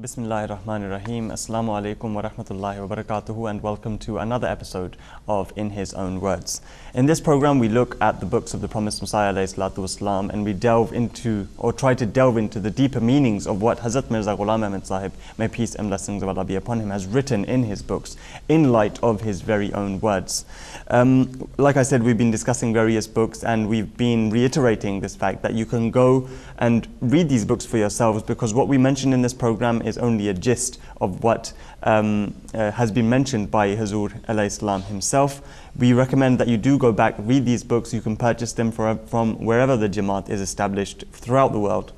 Bismillahir Rahmanir Rahim. Assalamu alaikum wa rahmatullahi wa barakatuhu, and welcome to another episode of In His Own Words. In this program, we look at the books of the Promised Messiah ﷺ, and we delve into, or try to delve into, the deeper meanings of what Hazrat Mirza Ghulam Ahmad Sahib, may peace and blessings of Allah be upon him, has written in his books in light of his very own words. Like I said, we've been discussing various books, and we've been reiterating this fact that you can go and read these books for yourselves, because what we mentioned in this program is only a gist of what has been mentioned by Hazur alayhi salam himself. We recommend that you do go back, read these books. You can purchase them from wherever the Jamaat is established throughout the world.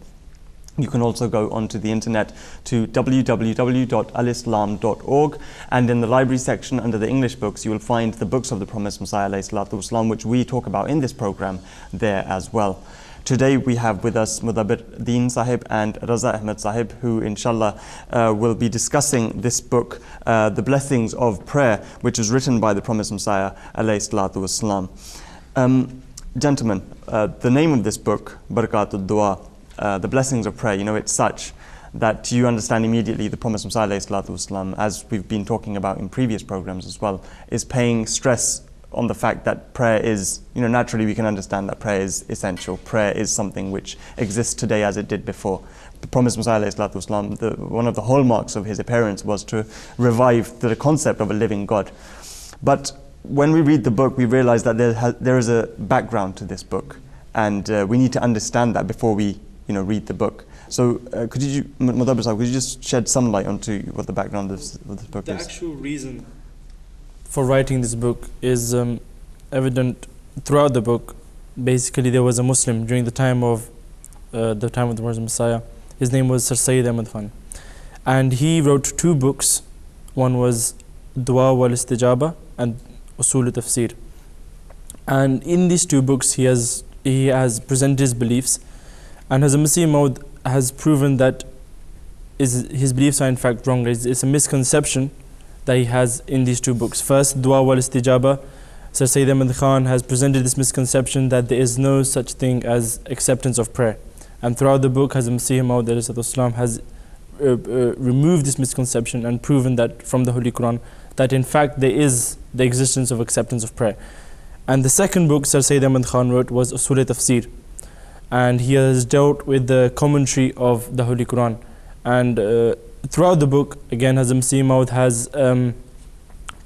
You can also go onto the internet to www.alislam.org, and in the library section under the English books you will find the books of the Promised Messiah ﷺ, which we talk about in this program there as well. Today we have with us Mudabbir Deen Sahib and Raza Ahmed Sahib, who inshallah will be discussing this book, The Blessings of Prayer, which is written by the Promised Messiah ﷺ. Gentlemen, the name of this book, Barakatud Dua, The Blessings of Prayer, it's such that you understand immediately the Promised Messiah ﷺ, as we've been talking about in previous programs as well, is paying stress on the fact that prayer is, naturally we can understand that prayer is essential. Prayer is something which exists today as it did before. The Promised Messiah ﷺ, one of the hallmarks of his appearance was to revive the concept of a living God. But when we read the book, we realize that there is a background to this book, and we need to understand that before we read the book. So could you just shed some light onto what the background of this book is? The actual reason for writing this book is evident throughout the book. Basically, there was a Muslim during the time of the Muslim Messiah. His name was Sir Sayyid Ahmad Khan, and he wrote two books. One was Dua wal Istijaba and Usul Tafsir. And in these two books, he has presented his beliefs, and Hazrat Masih Maud has proven that his beliefs are in fact wrong. It's a misconception that he has in these two books. First, Dua wal Istijaba, Sir Sayyid Ahmad Khan has presented this misconception that there is no such thing as acceptance of prayer. And throughout the book, Hazrat Masih Maud has removed this misconception and proven that from the Holy Quran that in fact there is the existence of acceptance of prayer. And the second book Sir Sayyid Ahmad Khan wrote was Usul Tafsir, and he has dealt with the commentary of the Holy Quran. And throughout the book, again, Hazrat Masih Maud has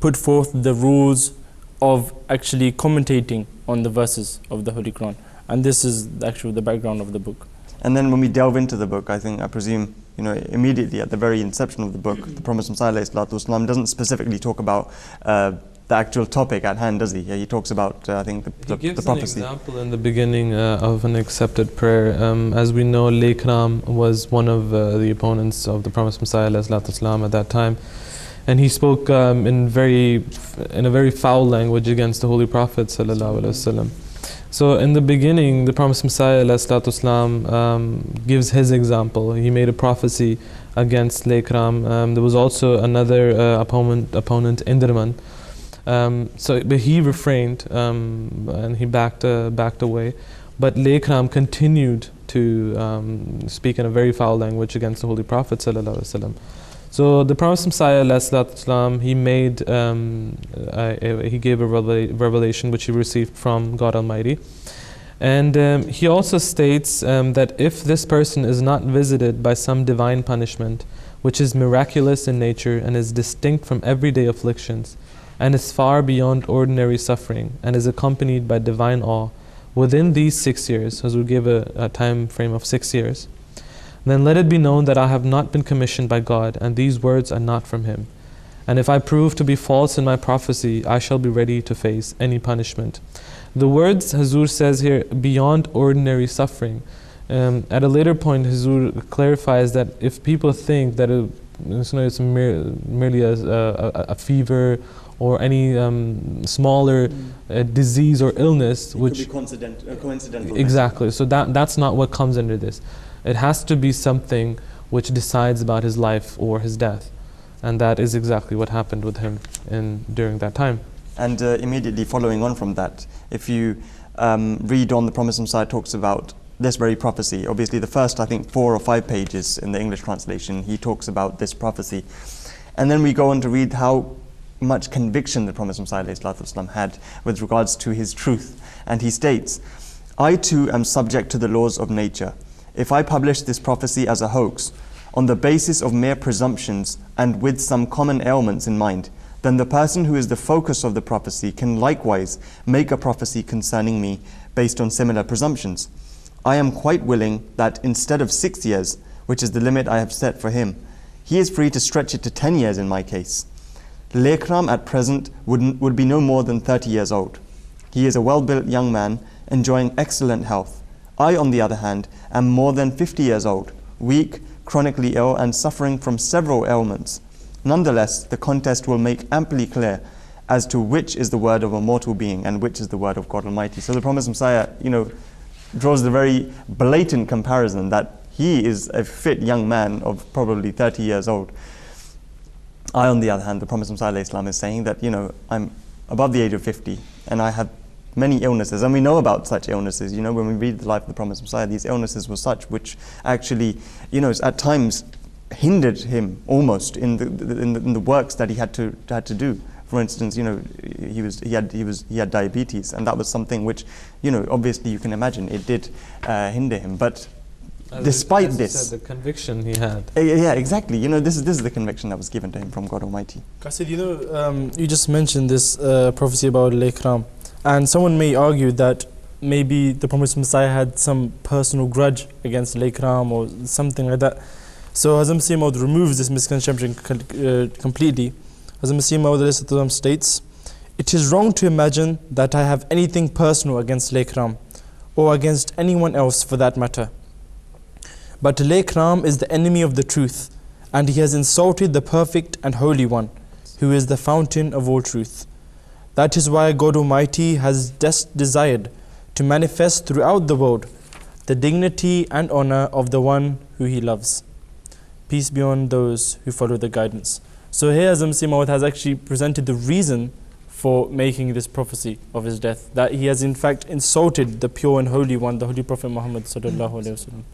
put forth the rules of actually commentating on the verses of the Holy Quran. And this is actually the background of the book. And then when we delve into the book, I presume, immediately at the very inception of the book, the Promised Messiah ﷺ doesn't specifically talk about the actual topic at hand, does he? Yeah, he talks about, the prophecy. He gives an example in the beginning of an accepted prayer. As we know, Laikram was one of the opponents of the Promised Messiah ﷺ at that time, and he spoke in a very foul language against the Holy Prophet ﷺ. So in the beginning, the Promised Messiah ﷺ gives his example. He made a prophecy against Laikram. There was also another opponent, Indraman. But he refrained and he backed away. But Laikram continued to speak in a very foul language against the Holy Prophet ﷺ. So the Promised Messiah ﷺ, he gave a revelation which he received from God Almighty, and he also states that if this person is not visited by some divine punishment, which is miraculous in nature and is distinct from everyday afflictions, and is far beyond ordinary suffering, and is accompanied by divine awe, within these 6 years, as we give a time frame of 6 years, then let it be known that I have not been commissioned by God, and these words are not from Him. And if I prove to be false in my prophecy, I shall be ready to face any punishment. The words Hazur says here, beyond ordinary suffering, at a later point Hazur clarifies that if people think that it's merely a fever or any smaller disease or illness, which could be coincidental. Exactly. So that's not what comes under this. It has to be something which decides about his life or his death, and that is exactly what happened with him during that time. And immediately following on from that, if you read on, the Promised Messiah talks about this very prophecy. Obviously, the first, I think, 4 or 5 pages in the English translation, he talks about this prophecy. And then we go on to read how much conviction the Prophet ﷺ had with regards to his truth. And he states, I too am subject to the laws of nature. If I publish this prophecy as a hoax, on the basis of mere presumptions and with some common ailments in mind, then the person who is the focus of the prophecy can likewise make a prophecy concerning me based on similar presumptions. I am quite willing that instead of 6 years, which is the limit I have set for him, he is free to stretch it to 10 years in my case. Lekram at present would be no more than 30 years old. He is a well-built young man, enjoying excellent health. I, on the other hand, am more than 50 years old, weak, chronically ill, and suffering from several ailments. Nonetheless, the contest will make amply clear as to which is the word of a mortal being and which is the word of God Almighty. So the Promised Messiah, draws the very blatant comparison that he is a fit young man of probably 30 years old. I, on the other hand, the Prophet ﷺ is saying that, I'm above the age of 50 and I have many illnesses, and we know about such illnesses. When we read the life of the Prophet Messiah, these illnesses were such which actually, at times hindered him almost in the works that he had to do. For instance, he had diabetes, and that was something which, obviously you can imagine it did hinder him. But despite this, you said, the conviction he had. Yeah, exactly. This is the conviction that was given to him from God Almighty. Qaasid, you just mentioned this prophecy about Al-Ikram, and someone may argue that maybe the Promised Messiah had some personal grudge against Al-Ikram or something like that. So Hazrat Masih Maud removes this misconception completely. Hazrat Masih Maud states, it is wrong to imagine that I have anything personal against Al-Ikram or against anyone else for that matter. But Al-Ikram is the enemy of the truth, and he has insulted the perfect and holy one, who is the fountain of all truth. That is why God Almighty has desired to manifest throughout the world the dignity and honor of the one who he loves. Peace be on those who follow the guidance. So here Hazrat Masih Maud has actually presented the reason for making this prophecy of his death, that he has in fact insulted the pure and holy one, the Holy Prophet Muhammad sallallahu alaihi wasallam.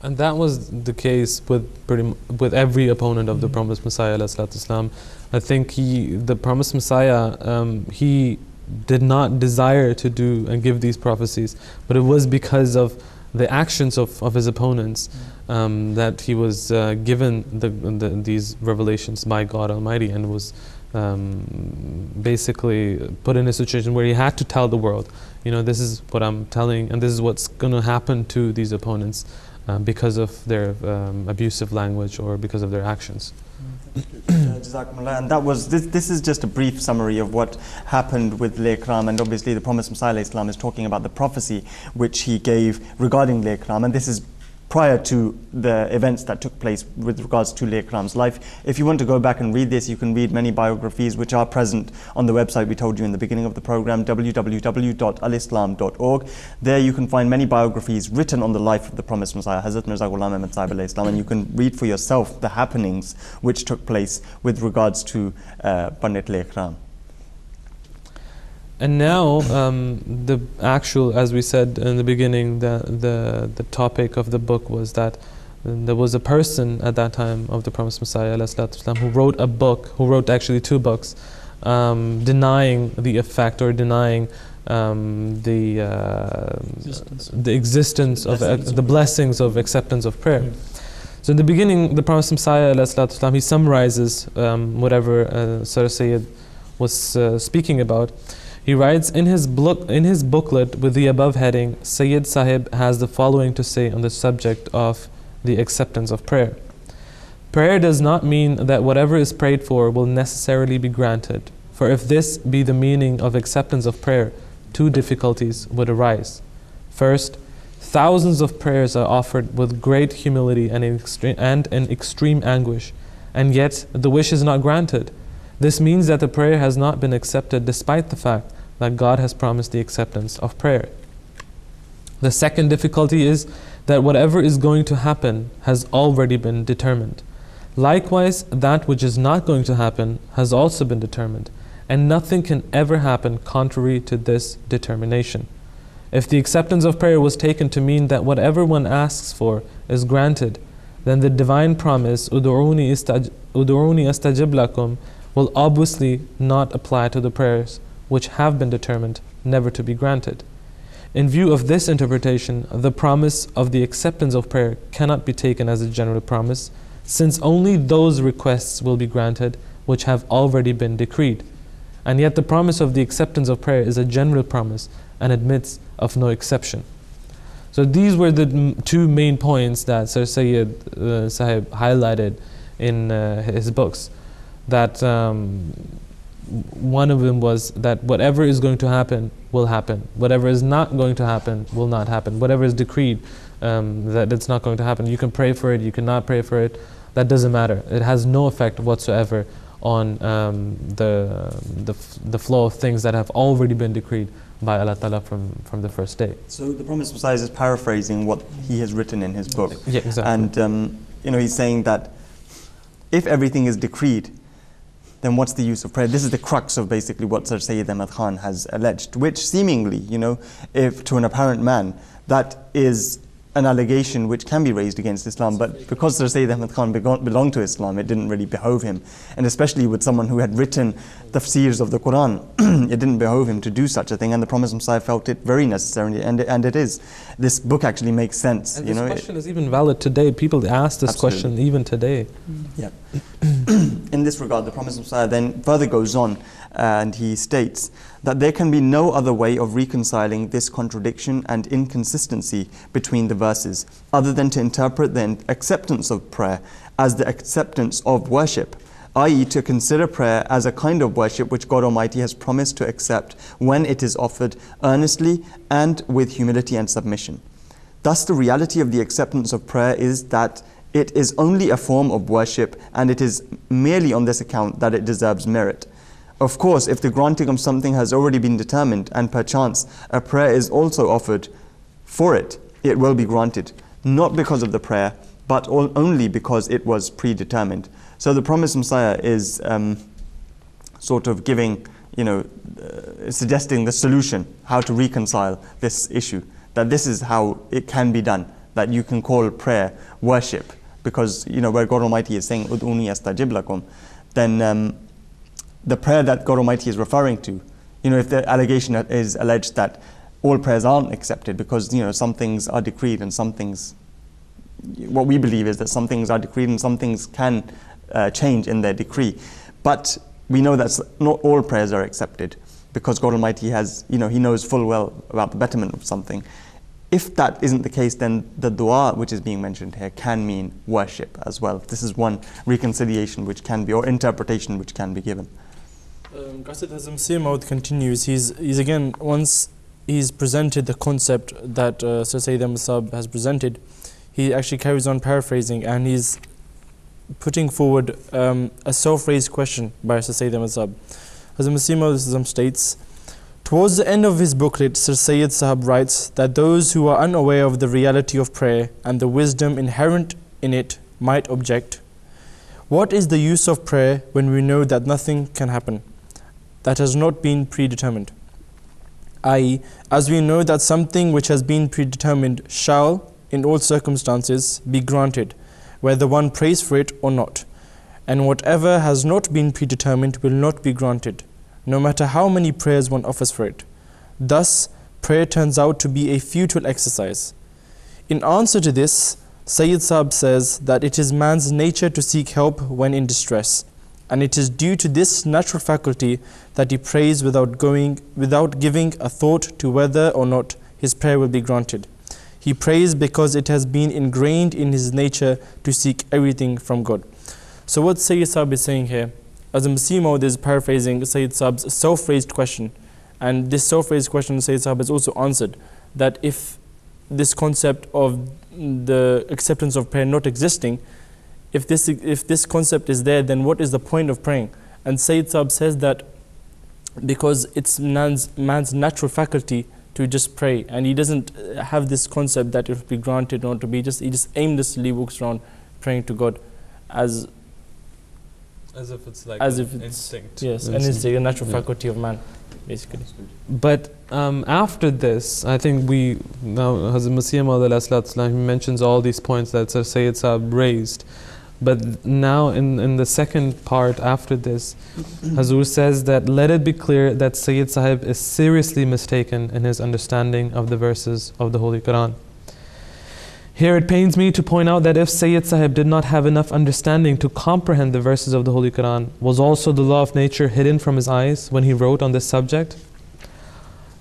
And that was the case with every opponent of the Promised Messiah ﷺ. I think the Promised Messiah, he did not desire to do and give these prophecies, but it was because of the actions of his opponents that he was given these revelations by God Almighty, and was basically put in a situation where he had to tell the world, this is what I'm telling, and this is what's going to happen to these opponents. Because of their abusive language or because of their actions. And that was this is just a brief summary of what happened with Al-Ikram, and obviously the Promised Messiah ﷺ is talking about the prophecy which he gave regarding Al-Ikram, and this is prior to the events that took place with regards to Al-Ikram's life. If you want to go back and read this, you can read many biographies which are present on the website we told you in the beginning of the program, www.alislam.org. There you can find many biographies written on the life of the Promised Messiah, Hazrat Mirza Ghulam Ahmad Sahib alayhi salam, and you can read for yourself the happenings which took place with regards to Pandit Al-Ikram. And now, the actual, as we said in the beginning, the topic of the book was that there was a person at that time of the Promised Messiah ﷺ who wrote a book, who wrote actually 2 books, denying the effect or denying the existence of the blessings of acceptance of prayer. So in the beginning, the Promised Messiah ﷺ, he summarizes whatever Sir Sayyid was speaking about. He writes, in his booklet with the above heading, Sayyid Sahib has the following to say on the subject of the acceptance of prayer. Prayer does not mean that whatever is prayed for will necessarily be granted. For if this be the meaning of acceptance of prayer, 2 difficulties would arise. First, thousands of prayers are offered with great humility and in extreme anguish, and yet the wish is not granted. This means that the prayer has not been accepted despite the fact that God has promised the acceptance of prayer. The second difficulty is that whatever is going to happen has already been determined. Likewise, that which is not going to happen has also been determined, and nothing can ever happen contrary to this determination. If the acceptance of prayer was taken to mean that whatever one asks for is granted, then the divine promise, "Ud'uni astajib lakum," will obviously not apply to the prayers which have been determined never to be granted. In view of this interpretation, the promise of the acceptance of prayer cannot be taken as a general promise, since only those requests will be granted which have already been decreed. And yet the promise of the acceptance of prayer is a general promise and admits of no exception. So these were the two main points that Sir Sayyid Sahib highlighted in his books. That one of them was that whatever is going to happen will happen. Whatever is not going to happen will not happen. Whatever is decreed that it's not going to happen. You can pray for it, you cannot pray for it. That doesn't matter. It has no effect whatsoever on the flow of things that have already been decreed by Allah Ta'ala from the first day. So the Promised Messiah is paraphrasing what he has written in his book. Yeah, exactly. And he's saying that if everything is decreed, then what's the use of prayer? This is the crux of basically what Sir Sayyid Ahmad Khan has alleged, which seemingly, if to an apparent man, that is an allegation which can be raised against Islam, but because Sir Sayyid Ahmad Khan belonged to Islam, it didn't really behove him. And especially with someone who had written tafsirs of the Quran, it didn't behove him to do such a thing, and the Promised Messiah felt it very necessary, and it is. This book actually makes sense. And this question is even valid today. People ask this question even today. Yeah. In this regard, the Promised Messiah then further goes on, and he states that there can be no other way of reconciling this contradiction and inconsistency between the verses other than to interpret the acceptance of prayer as the acceptance of worship, i.e. to consider prayer as a kind of worship which God Almighty has promised to accept when it is offered earnestly and with humility and submission. Thus, the reality of the acceptance of prayer is that it is only a form of worship, and it is merely on this account that it deserves merit. Of course, if the granting of something has already been determined, and perchance a prayer is also offered for it, it will be granted, not because of the prayer, but only because it was predetermined. So the Promised Messiah is sort of giving, suggesting the solution, how to reconcile this issue, that this is how it can be done, that you can call prayer worship, because, where God Almighty is saying, "Ud'uni astajib lakum," then the prayer that God Almighty is referring to, if the allegation is alleged that all prayers aren't accepted because, some things are decreed and some things, what we believe is that some things are decreed and some things can change in their decree. But we know that not all prayers are accepted because God Almighty has, He knows full well about the betterment of something. If that isn't the case, then the dua which is being mentioned here can mean worship as well. This is one reconciliation which can be, or interpretation which can be given. Qaasid Muin Ahmad continues. He's again, once he's presented the concept that Sir Sayyid Ahmad Sahib has presented, he actually carries on paraphrasing, and he's putting forward a self-raised question by Sir Sayyid Ahmad Sahib. Qaasid Muin Ahmad states, towards the end of his booklet, Sir Sayyid Sahib writes that those who are unaware of the reality of prayer and the wisdom inherent in it might object, what is the use of prayer when we know that nothing can happen that has not been predetermined? I.e., as we know that something which has been predetermined shall, in all circumstances, be granted, whether one prays for it or not, and whatever has not been predetermined will not be granted, no matter how many prayers one offers for it. Thus, prayer turns out to be a futile exercise. In answer to this, Sayyid Sahib says that it is man's nature to seek help when in distress, and it is due to this natural faculty that he prays without giving a thought to whether or not his prayer will be granted. He prays because it has been ingrained in his nature to seek everything from God. So what Sayyid Sahib is saying here, as Muin Ahmad is paraphrasing Sayyid Sahib's self-raised question, and this self-raised question Sayyid Sahib has also answered, that if this concept of the acceptance of prayer not existing, if this concept is there, then what is the point of praying? And Sayyid Sahib says that because it's man's natural faculty to just pray, and he doesn't have this concept that it will be granted or not to be, he just aimlessly walks around praying to God as As if it's like as an if it's instinct. yes, an instinct, a natural Yeah. faculty of man, basically. But after this, I think now Hazrat Masih Maud he mentions all these points that Sayyid Sahib raised. But now in the second part after this, Hazur says that let it be clear that Sayyid Sahib is seriously mistaken in his understanding of the verses of the Holy Quran. Here it pains me to point out that if Sayyid Sahib did not have enough understanding to comprehend the verses of the Holy Quran, was also the law of nature hidden from his eyes when he wrote on this subject?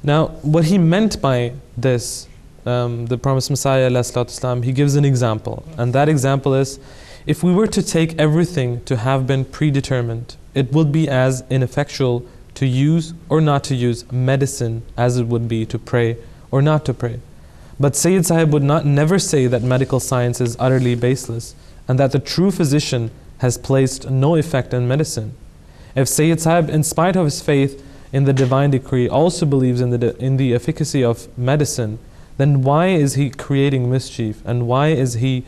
Now, what he meant by this, the promised Messiah, ﷺ, he gives an example. And that example is, if we were to take everything to have been predetermined, it would be as ineffectual to use or not to use medicine as it would be to pray or not to pray. But Sayyid Sahib would never say that medical science is utterly baseless and that the true physician has placed no effect in medicine. If Sayyid Sahib, in spite of his faith in the divine decree, also believes in the efficacy of medicine, then why is he creating mischief and why he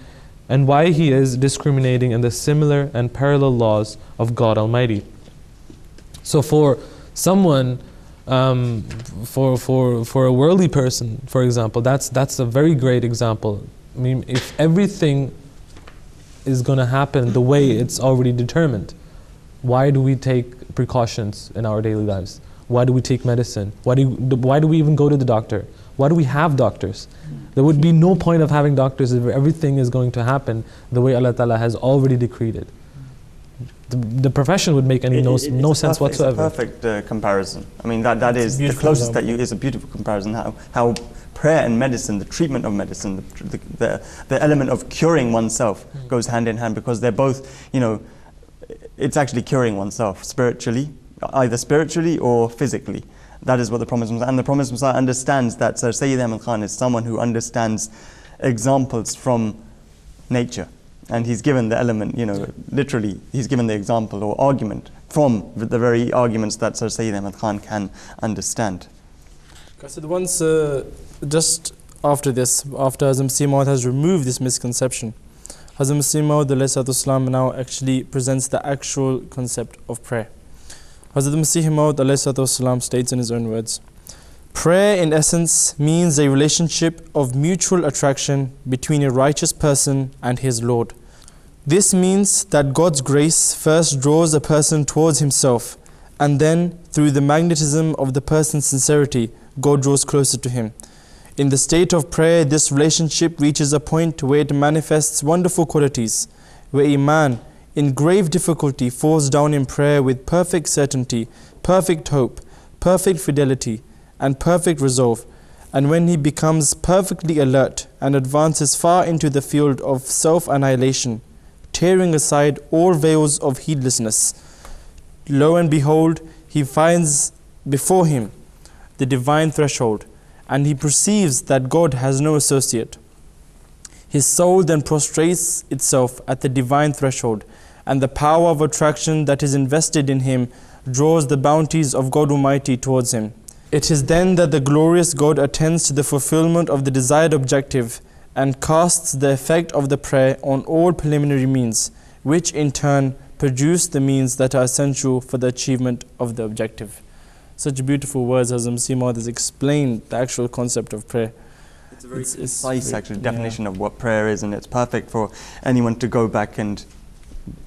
is discriminating in the similar and parallel laws of God Almighty? So for someone, for a worldly person, for example, that's a very great example. I mean, if everything is going to happen the way it's already determined, why do we take precautions in our daily lives? Why do we take medicine? Why do we even go to the doctor? Why do we have doctors? There would be no point of having doctors if everything is going to happen the way Allah Ta'ala has already decreed it. The profession would make no sense whatsoever. It's a perfect comparison. I mean, that is the closest that you is a beautiful comparison. How prayer and medicine, the treatment of medicine, the element of curing oneself goes hand in hand, because they're both, it's actually curing oneself spiritually, either spiritually or physically. That is what the Promised Messiah, and the Promised Messiah understands that Sir Sayyid Ahmad Khan is someone who understands examples from nature. And he's given the element, literally, he's given the example or argument from the very arguments that Sir Sayyid Ahmad Khan can understand. Qaasid, once, just after this, after Hazrat Masih Maud has removed this misconception, Hazrat Masih Maud now actually presents the actual concept of prayer. Hazrat Masih Maud states in his own words, prayer in essence means a relationship of mutual attraction between a righteous person and his Lord. This means that God's grace first draws a person towards himself, and then through the magnetism of the person's sincerity, God draws closer to him. In the state of prayer, this relationship reaches a point where it manifests wonderful qualities, where a man in grave difficulty falls down in prayer with perfect certainty, perfect hope, perfect fidelity, and perfect resolve, and when he becomes perfectly alert and advances far into the field of self-annihilation, tearing aside all veils of heedlessness, lo and behold, he finds before him the divine threshold, and he perceives that God has no associate. His soul then prostrates itself at the divine threshold, and the power of attraction that is invested in him draws the bounties of God Almighty towards him. It is then that the glorious God attends to the fulfillment of the desired objective and casts the effect of the prayer on all preliminary means, which in turn produce the means that are essential for the achievement of the objective. Such beautiful words as Masih Maud has explained the actual concept of prayer. It's a very concise definition of what prayer is, and it's perfect for anyone to go back and,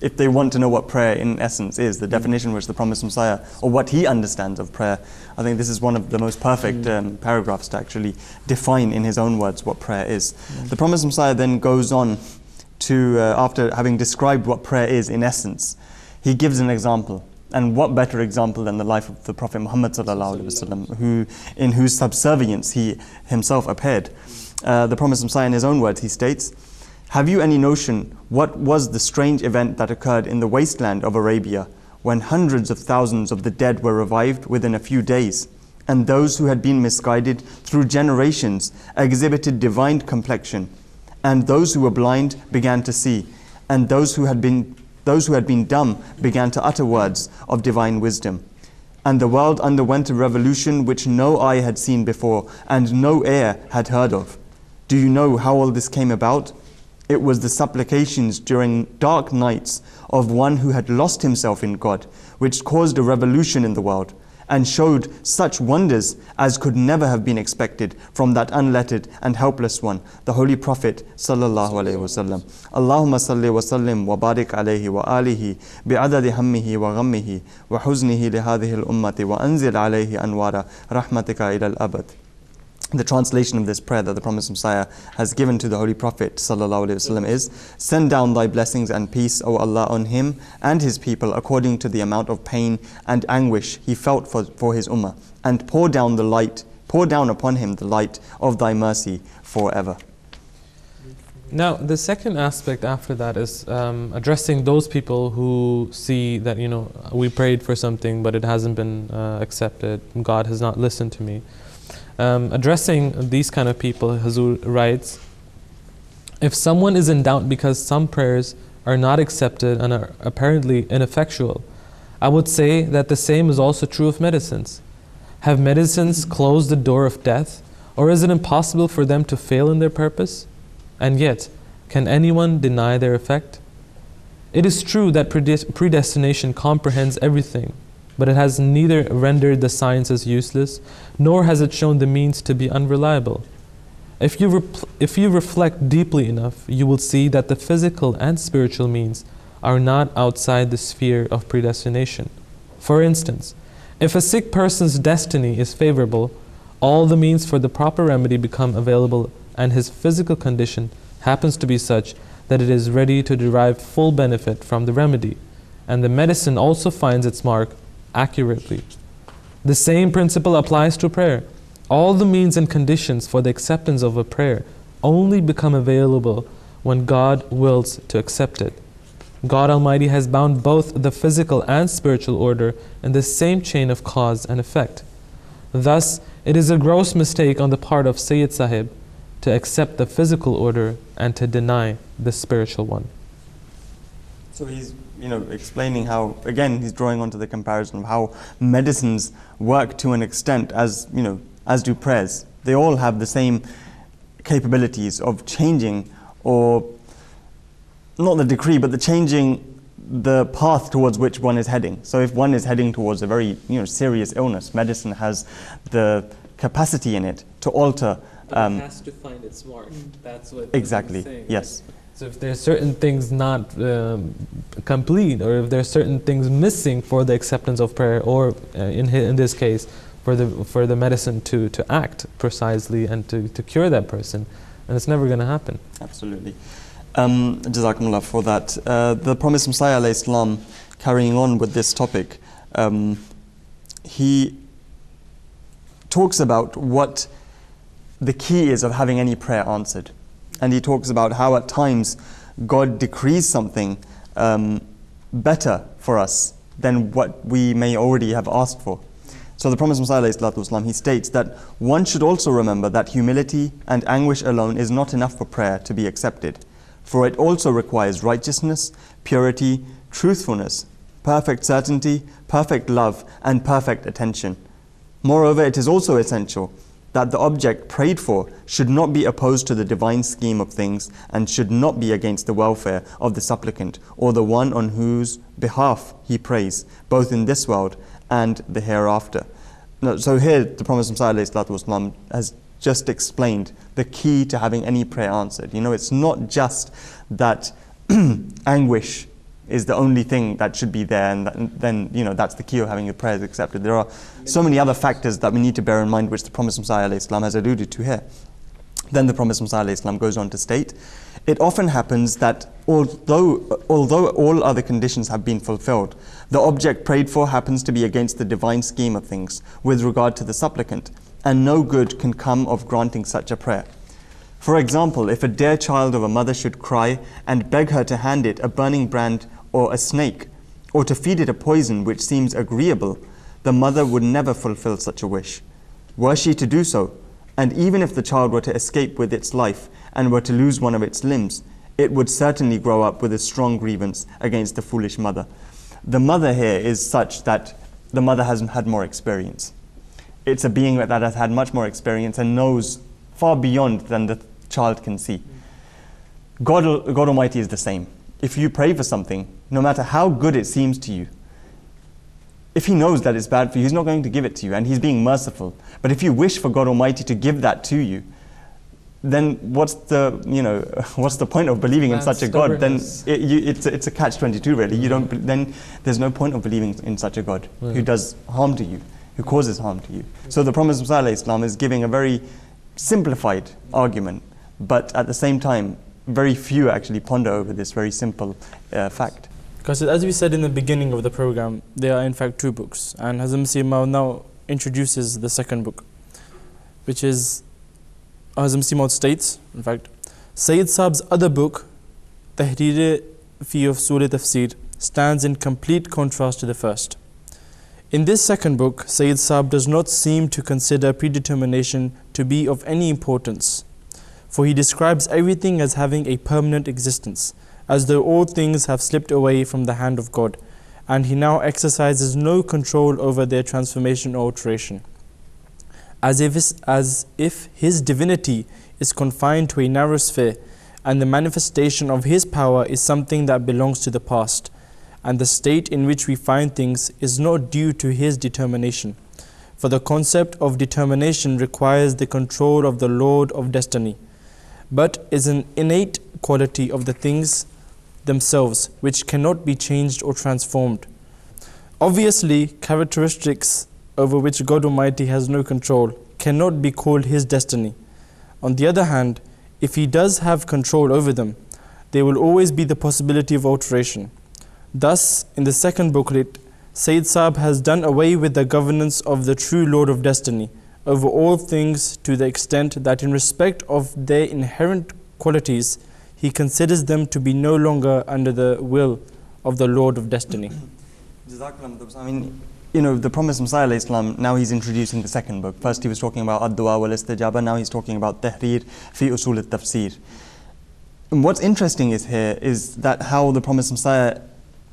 if they want to know what prayer in essence is, the definition which the Promised Messiah, or what he understands of prayer, I think this is one of the most perfect paragraphs to actually define in his own words what prayer is. The Promised Messiah then goes on to, after having described what prayer is in essence, he gives an example. And what better example than the life of the Prophet Muhammad ﷺ, in whose subservience he himself appeared. The Promised Messiah, in his own words, he states, "Have you any notion what was the strange event that occurred in the wasteland of Arabia, when hundreds of thousands of the dead were revived within a few days, and those who had been misguided through generations exhibited divine complexion, and those who were blind began to see, and those who had been dumb began to utter words of divine wisdom. And the world underwent a revolution which no eye had seen before, and no ear had heard of. Do you know how all this came about? It was the supplications during dark nights of one who had lost himself in God, which caused a revolution in the world, and showed such wonders as could never have been expected from that unlettered and helpless one, the Holy Prophet sallallahu alaihi wasallam. Allahumma salli wa sallim wa barik alayhi wa alihi bi'adadi hammihi wa ghammihi wa huznihi li hadhihi al-ummati wa anzil alayhi anwara rahmatika ila al-abad. The translation of this prayer that the Promised Messiah has given to the Holy Prophet ﷺ is, send down thy blessings and peace, O Allah, on him and his people according to the amount of pain and anguish he felt for his ummah, and pour down upon him the light of thy mercy forever. Now, the second aspect after that is addressing those people who see that, we prayed for something but it hasn't been accepted, God has not listened to me. Addressing these kind of people, Hazur writes, if someone is in doubt because some prayers are not accepted and are apparently ineffectual, I would say that the same is also true of medicines. Have medicines closed the door of death, or is it impossible for them to fail in their purpose? And yet, can anyone deny their effect? It is true that predestination comprehends everything, but it has neither rendered the sciences useless, nor has it shown the means to be unreliable. If you reflect deeply enough, you will see that the physical and spiritual means are not outside the sphere of predestination. For instance, if a sick person's destiny is favorable, all the means for the proper remedy become available, and his physical condition happens to be such that it is ready to derive full benefit from the remedy, and the medicine also finds its mark accurately. The same principle applies to prayer. All the means and conditions for the acceptance of a prayer only become available when God wills to accept it. God Almighty has bound both the physical and spiritual order in the same chain of cause and effect. Thus, it is a gross mistake on the part of Sayyid Sahib to accept the physical order and to deny the spiritual one. So he's explaining how, again, he's drawing onto the comparison of how medicines work to an extent as do prayers. They all have the same capabilities of changing, or not the decree, but the changing the path towards which one is heading. So if one is heading towards a very serious illness, medicine has the capacity in it to alter. But it has to find its mark. That's what exactly. Saying. Yes. So if there are certain things not complete, or if there are certain things missing for the acceptance of prayer, or in this case, for the medicine to act precisely and to cure that person, and it's never going to happen. Absolutely. Jazakumullah for that. The Promised Messiah alayhi salam, carrying on with this topic, he talks about what the key is of having any prayer answered. And he talks about how at times God decrees something better for us than what we may already have asked for. So the Prophet ﷺ, he states that one should also remember that humility and anguish alone is not enough for prayer to be accepted, for it also requires righteousness, purity, truthfulness, perfect certainty, perfect love, and perfect attention. Moreover, it is also essential that the object prayed for should not be opposed to the divine scheme of things, and should not be against the welfare of the supplicant or the one on whose behalf he prays, both in this world and the hereafter. So here the Prophet ﷺ has just explained the key to having any prayer answered. It's not just that anguish is the only thing that should be there, and then that's the key of having your prayers accepted. There are so many other factors that we need to bear in mind, which the Prophet ﷺ has alluded to here. Then the Prophet ﷺ goes on to state, it often happens that although all other conditions have been fulfilled, the object prayed for happens to be against the divine scheme of things with regard to the supplicant, and no good can come of granting such a prayer. For example, if a dear child of a mother should cry and beg her to hand it a burning brand or a snake, or to feed it a poison which seems agreeable, the mother would never fulfill such a wish. Were she to do so, and even if the child were to escape with its life and were to lose one of its limbs, it would certainly grow up with a strong grievance against the foolish mother. The mother here is such that the mother has had more experience. It's a being that has had much more experience and knows far beyond than the child can see. God Almighty is the same. If you pray for something, no matter how good it seems to you, if He knows that it's bad for you, He's not going to give it to you, and He's being merciful. But if you wish for God Almighty to give that to you, then what's the point of believing in such a God? Then it's a catch-22 really. You don't. Then there's no point of believing in such a God who does harm to you, who causes harm to you. So the Prophet ﷺ is giving a very simplified argument, but at the same time, very few actually ponder over this very simple fact. Because as we said in the beginning of the program, there are in fact two books, and Hazrat Masih Maud now introduces the second book, which is, Hazrat Masih Maud states, in fact, Sayyid Saab's other book, Tahrir fi Usul Tafsir, stands in complete contrast to the first. In this second book, Sayyid Saab does not seem to consider predetermination to be of any importance, for he describes everything as having a permanent existence, as though all things have slipped away from the hand of God, and he now exercises no control over their transformation or alteration. As if his divinity is confined to a narrow sphere, and the manifestation of his power is something that belongs to the past, and the state in which we find things is not due to his determination. For the concept of determination requires the control of the Lord of destiny, but is an innate quality of the things themselves which cannot be changed or transformed. Obviously, characteristics over which God Almighty has no control cannot be called His destiny. On the other hand, if He does have control over them, there will always be the possibility of alteration. Thus, in the second booklet, Sayyid Saab has done away with the governance of the true Lord of destiny over all things, to the extent that in respect of their inherent qualities, he considers them to be no longer under the will of the Lord of destiny. I mean, the Promised Messiah ﷺ, now he's introducing the second book. First he was talking about Ad-Du'a wal-Istijaba, now he's talking about Tahrir fi Usul al-Tafsir. And what's interesting is that how the Promised Messiah,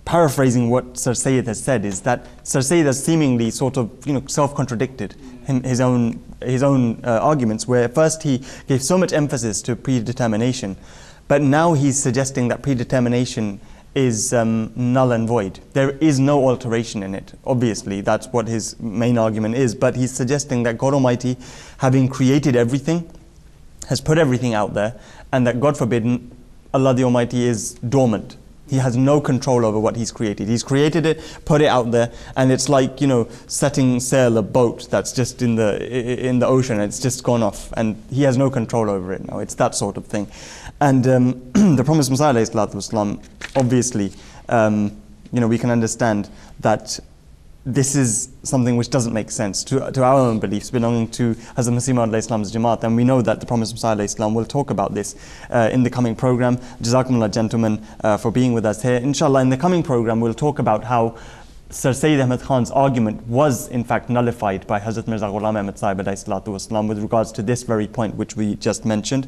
paraphrasing what Sir Sayyid has said, is that Sir Sayyid has seemingly sort of self-contradicted his own arguments, where first he gave so much emphasis to predetermination, but now he's suggesting that predetermination is null and void. There is no alteration in it. Obviously, that's what his main argument is, but he's suggesting that God Almighty, having created everything, has put everything out there, and that, God forbid, Allah the Almighty is dormant. He has no control over what He's created. He's created it, put it out there, and it's like, setting sail a boat that's just in the ocean, and it's just gone off, and He has no control over it now. It's that sort of thing. And the Promised Messiah ﷺ, obviously, we can understand that this is something which doesn't make sense to our own beliefs belonging to Hazrat Masih Maud Islam's Jamaat, and we know that the Promised Messiah Islam will talk about this in the coming program. Jazakumullah, gentlemen, for being with us here. Inshallah, in the coming program we'll talk about how Sir Sayyid Ahmad Khan's argument was in fact nullified by Hazrat Mirza Ghulam Ahmad Sahib ﷺ with regards to this very point which we just mentioned.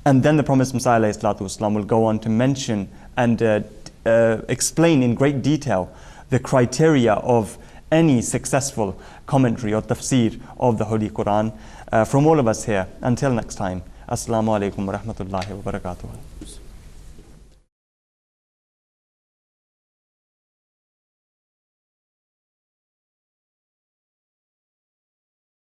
And then the Promised Messiah ﷺ will go on to mention and explain in great detail the criteria of any successful commentary or tafsir of the Holy Quran. From all of us here, until next time, Assalamu alaikum wa rahmatullahi wa barakatuh.